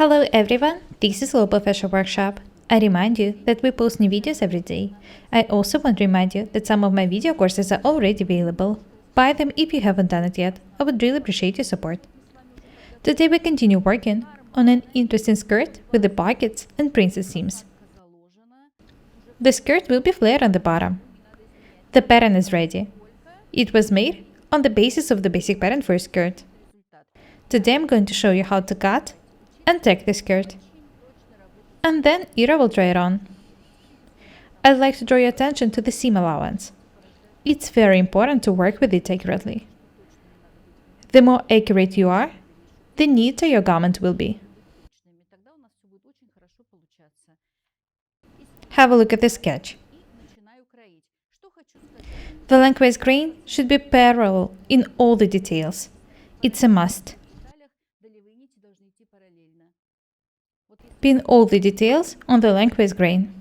Hello everyone, this is Global Fashion Workshop. I remind you that we post new videos every day. I also want to remind you that some of my video courses are already available. Buy them if you haven't done it yet. I would really appreciate your support. Today we continue working on an interesting skirt with the pockets and princess seams. The skirt will be flared on the bottom. The pattern is ready. It was made on the basis of the basic pattern for a skirt. Today I'm going to show you how to cut and tack the skirt. And then Ira will try it on. I'd like to draw your attention to the seam allowance. It's very important to work with it accurately. The more accurate you are, the neater your garment will be. Have a look at the sketch. The lengthwise grain should be parallel in all the details. It's a must. Pin all the details on the lengthwise grain.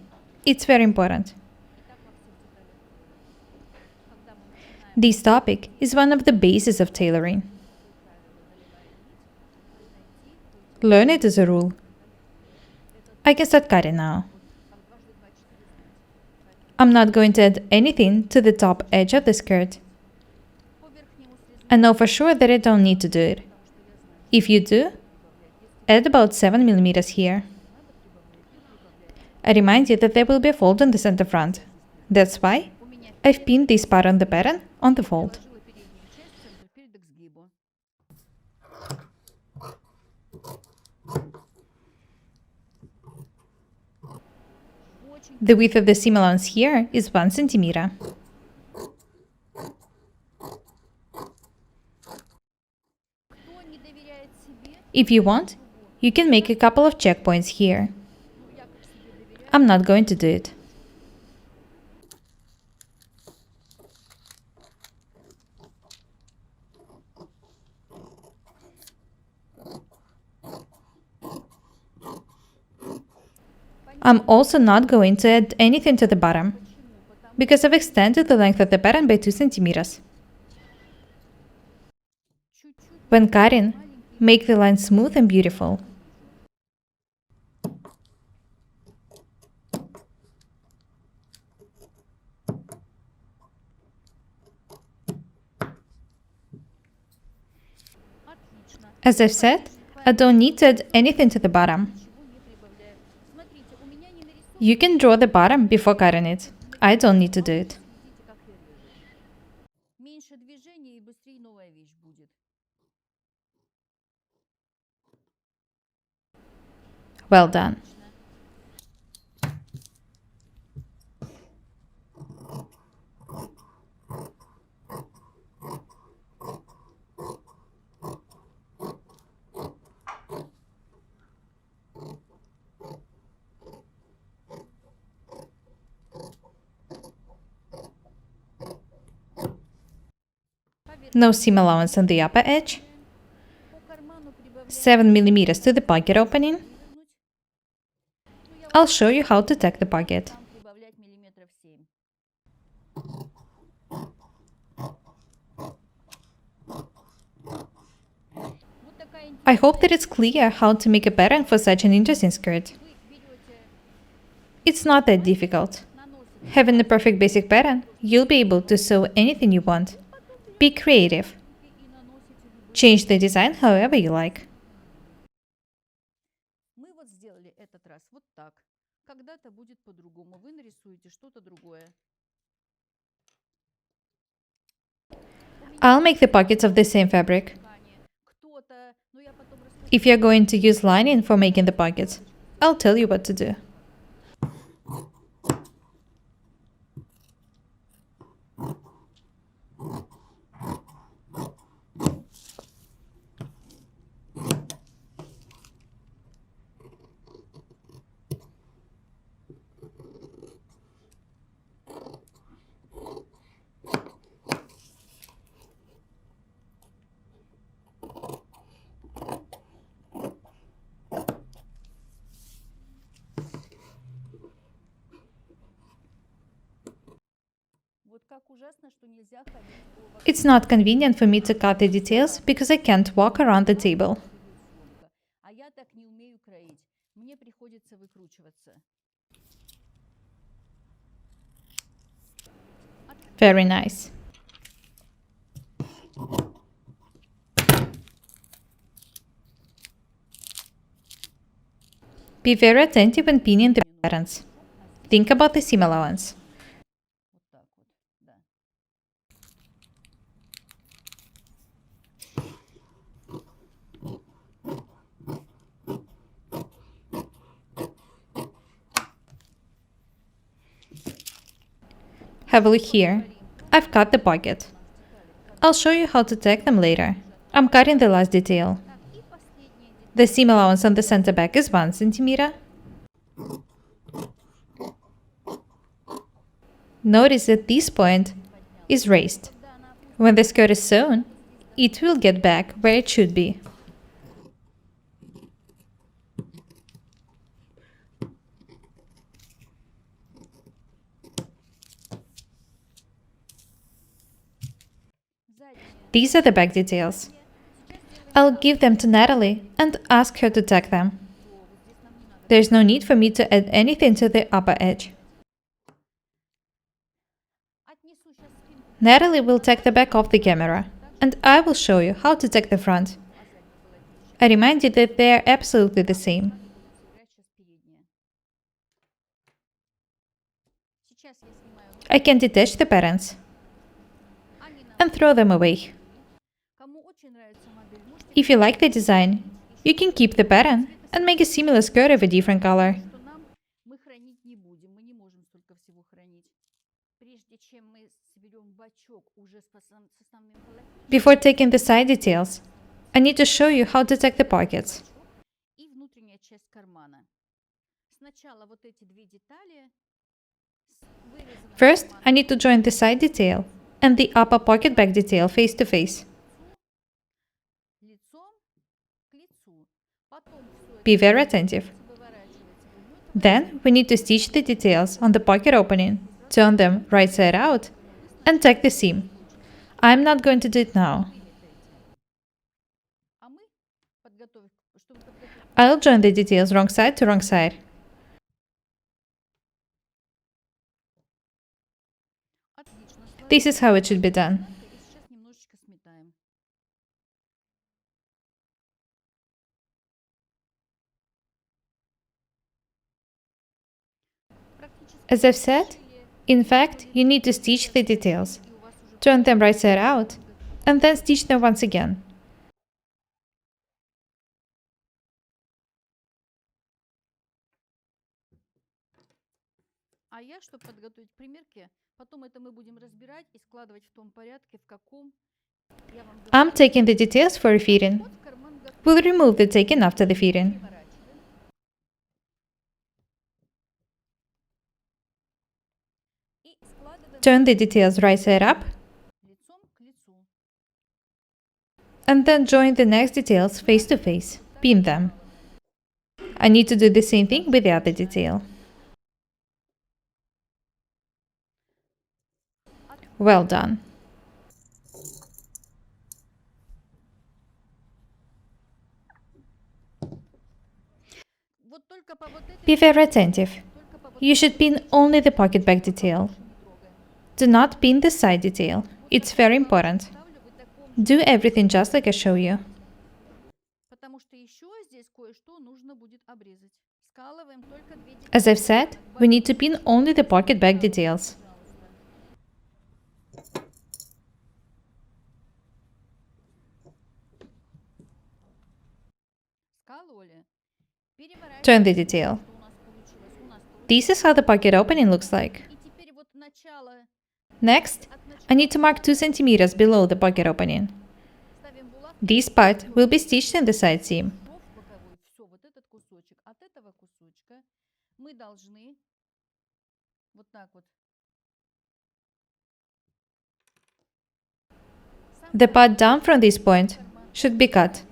It's very important. This topic is one of the bases of tailoring. Learn it as a rule. I can start cutting now. I'm not going to add anything to the top edge of the skirt. I know for sure that I don't need to do it. If you do, add about 7 mm here. I remind you that there will be a fold on the center front. That's why I've pinned this part on the pattern on the fold. The width of the seam allowance here is 1 cm. If you want, you can make a couple of checkpoints here. I'm not going to do it. I'm also not going to add anything to the bottom, because I've extended the length of the pattern by 2 cm. When cutting, make the line smooth and beautiful. As I've said, I don't need to add anything to the bottom. You can draw the bottom before cutting it. I don't need to do it. Well done. No seam allowance on the upper edge. 7 mm to the pocket opening. I'll show you how to tack the pocket. I hope that it's clear how to make a pattern for such an interesting skirt. It's not that difficult. Having the perfect basic pattern, you'll be able to sew anything you want. Be creative. Change the design however you like. I'll make the pockets of the same fabric. If you're going to use lining for making the pockets, I'll tell you what to do. It's not convenient for me to cut the details because I can't walk around the table. мне приходится выкручиваться. Very nice. Be very attentive when pinning the patterns. Think about the seam allowance. Вот так вот, да. Have a look here. I've cut the pocket. I'll show you how to tack them later. I'm cutting the last detail. Так, и последняя деталь. The seam allowance on the center back is 1 centimeter. Notice that this point is raised. Да, она опустится. When the skirt is sewn, it will get back where it should be. Задняя. These are the back details. I'll give them to Natalie and ask her to tack them. Вот здесь нам не надо. There's no need for me to add anything to the upper edge. Отнесу сейчас спинку. Natalie will tack the back off the camera, and I will show you how to tack the front. I remind you that they are absolutely the same. Играть сейчас передняя. Сейчас я снимаю. I can detach the patterns Они нам. and throw them away. Кому очень нравится модель, можете If you like the design, you can keep the pattern and make a similar skirt of a different color. что нам мы хранить не будем. Мы не можем столько всего хранить. Прежде чем мы соберем бачок уже с основным полотенцем Before taking the side details, I need to show you how to tack the pockets. и внутренняя часть кармана. Сначала вот эти две детали с вырезанным First, карманом I need to join the side detail and the upper pocket back detail face to face. лицом к лицу. Потом все Be very attentive. выворачивается вглубь. Then, we need to stitch the details on the pocket opening, turn them right side out, and tack the seam. I'm not going to do it now. А мы, чтобы подготовить, I'll join the details wrong side to wrong side. отлично сложили. This is how it should be done. И сейчас немножечко сметаем. Практически As I've said, сшили, in fact, you need to stitch the details, и у вас уже turn them right side out, and then stitch them once again. А я, чтобы подготовить к примерке, потом это мы будем разбирать и складывать в том порядке, в каком я вам I'm говорю. taking the details for fitting. Вот в карман готов. We'll remove the taking after the fitting. Переворачиваем. И складываем Turn the details right side up, лицом к лицу. and then join the next details face to face. Pin them. I need to do the same thing with the other detail. Well done. Вот только по вот этой Be very attentive. только по вот You should pin only the pocket back detail. не трогаем. Do not pin the side detail. It's very important. Ставлю в таком, Do everything just like I show you. потому что еще здесь кое-что нужно будет обрезать. Скалываем только две детали. As I've said, we need to pin only the pocket back details. Скололи. Переворачиваем, Turn the detail. что у нас получилось. У нас получилось. This is how the pocket opening looks like. И теперь вот начало Next, от I начала need to mark 2 centimeters below the pocket opening. ставим булавку. This part will be stitched in the side seam. Шов боковой. Все, вот этот кусочек. От этого кусочка мы должны вот так вот. The part down from this point should be cut.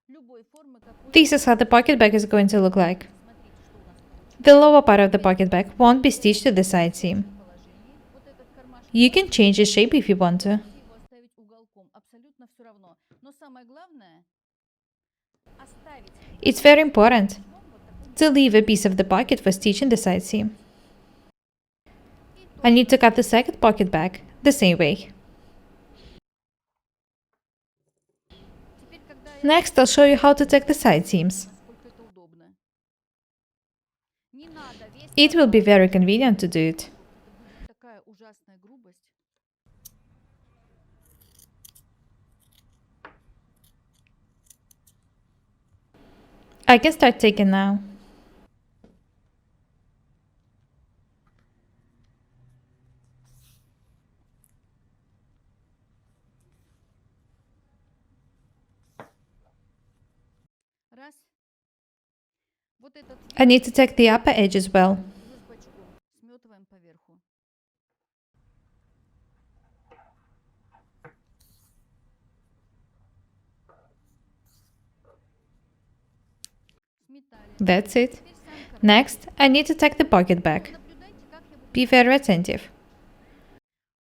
Любой формы, какой. This is how the pocket back is going to look like. Смотрите, что у нас получилось. The lower part of the pocket back won't be stitched to the side seam. Положении. Вот этот кармашек. You can change the shape if you want to. Его оставить уголком. Абсолютно все равно. Но самое главное оставить It's very important to leave a piece of the pocket for stitching the side seam. I need to cut the second pocket back the same way. теперь, когда я Next, I'll show you how to tack the side seams. насколько это удобно. Не надо весь It will be very convenient to do it. это будет такая ужасная грубость. I can start tacking now. Раз. Вот этот I need to tack the upper edge as well. вниз бочком сметываем поверху. Сметали. That's it. Теперь сам карман. Next, I need to tack the pocket back. Наблюдайте, как я буду. Be very attentive.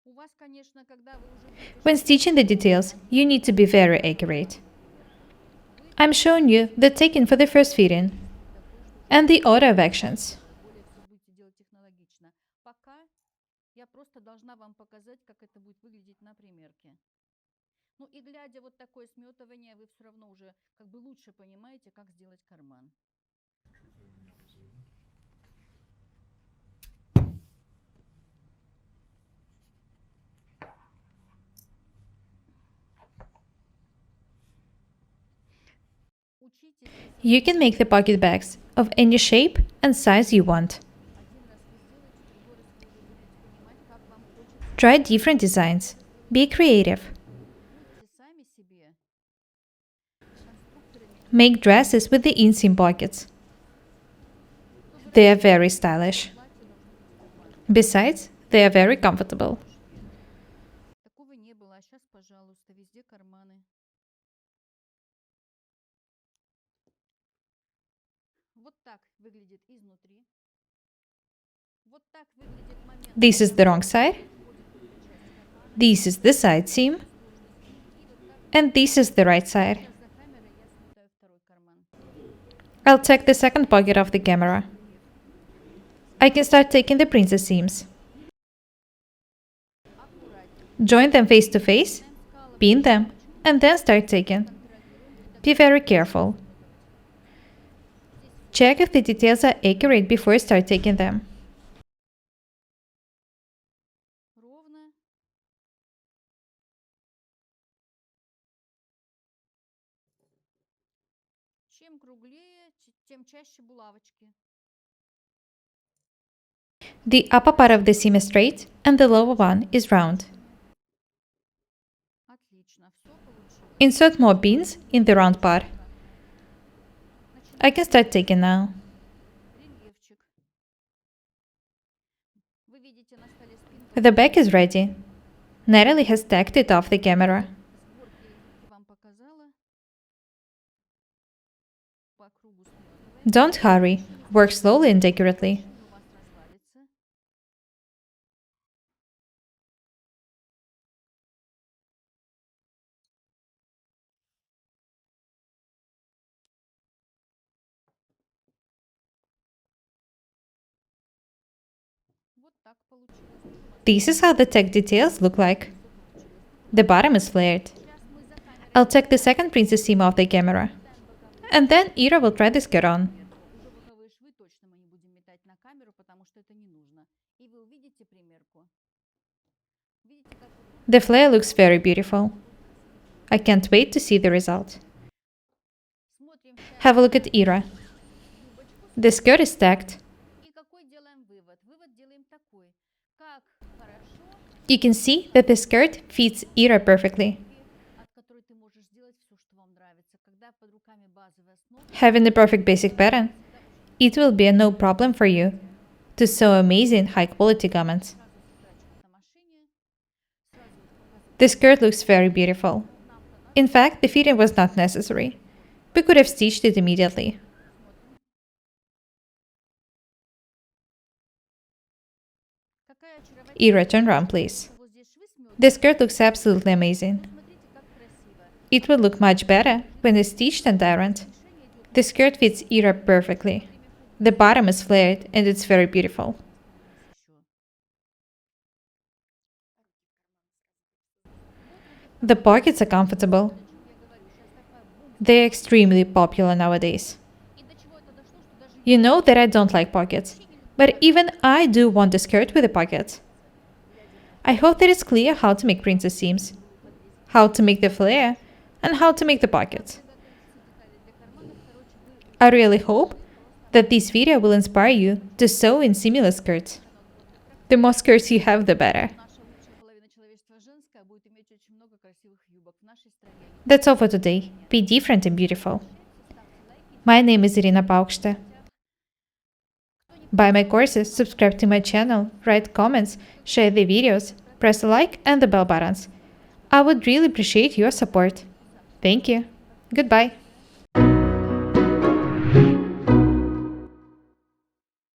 У вас, конечно, когда вы уже будете When stitching the details, you need to be very accurate. I'm showing you the taking for the first fitting and the order of actions. более все будете делать технологично. Пока я просто должна вам показать, как это будет выглядеть на примерке. Ну и глядя вот такое сметывание, вы все равно уже как бы лучше понимаете, как сделать карман. Учитесь, если You can make the pocket bags of any shape and size you want. один раз вы сделаете, другой раз вы уже будете понимать, как вам хочется. Try different designs. Be creative. Будьте сами себе конструкторами. Make dresses with the inseam pockets. They are very stylish. Платье должно быть для вас. Besides, they are very comfortable. Такого не было, а сейчас, пожалуйста, везде карманы. Вот так выглядит изнутри. Вот так выглядит момент. This is the wrong side. This is the side seam. And this is the right side. Сейчас за камерой я сметаю второй карман. I'll take the second pocket off the camera. I can start taking the princess seams. Аккуратнее. Join them face to face, Скалом pin them, and then start taking. контролируем. Be very careful. Check if the details are accurate before you start taking them. Ровно. Чем круглее, тем чаще булавочки. The upper part of the seam is straight and the lower one is round. Отлично, все получилось. Insert more pins in the round part. I can start taking now. Рельефчик. Вы видите на столе спинку. The back is ready. Natalie has tacked it off the camera. Сборки я вам показала. По кругу сметываем. Don't hurry. Work slowly and accurately. У вас развалится. Вот так получилось. This is how the tack details look like. The bottom is flared. Сейчас мы за камерой I'll take the second princess seam off the camera. And then Ira will try the skirt on. уже боковые швы точно мы не будем метать на камеру, потому что это не нужно. И вы увидите примерку. Видите, как The flare looks very beautiful. I can't wait to see the result. смотрим сейчас Have a look at Ira. юбочку. The skirt is tacked. И какой делаем вывод? Вывод делаем такой. Как хорошо, You can see that the skirt fits Ira perfectly. от которой ты можешь сделать все, что вам нравится. Когда под руками базовая основа, Having the perfect basic pattern, it will be a no problem for you to sew amazing high quality garments. сразу сострачивать на машине, сразу показывать. The skirt looks very beautiful. In fact, the fitting was not necessary. We could have stitched it immediately. Какая очаровательная Ira, turn around, please. вот здесь швы сметаны. The skirt looks absolutely amazing. Смотрите, как красиво. It would look much better when it's stitched and ironed. The skirt fits Ira perfectly. The bottom is flared and it's very beautiful. The pockets are comfortable. They're extremely popular nowadays. You know that I don't like pockets, but even I do want a skirt with a pocket. I hope that it's clear how to make princess seams, how to make the flare, and how to make the pockets. I really hope that this video will inspire you to sew in similar skirts. The more skirts you have, the better. That's all for today. Be different and beautiful. My name is Irina Paukshte. Buy my courses, subscribe to my channel, write comments, share the videos, press the like and the bell buttons. I would really appreciate your support. Thank you. Goodbye.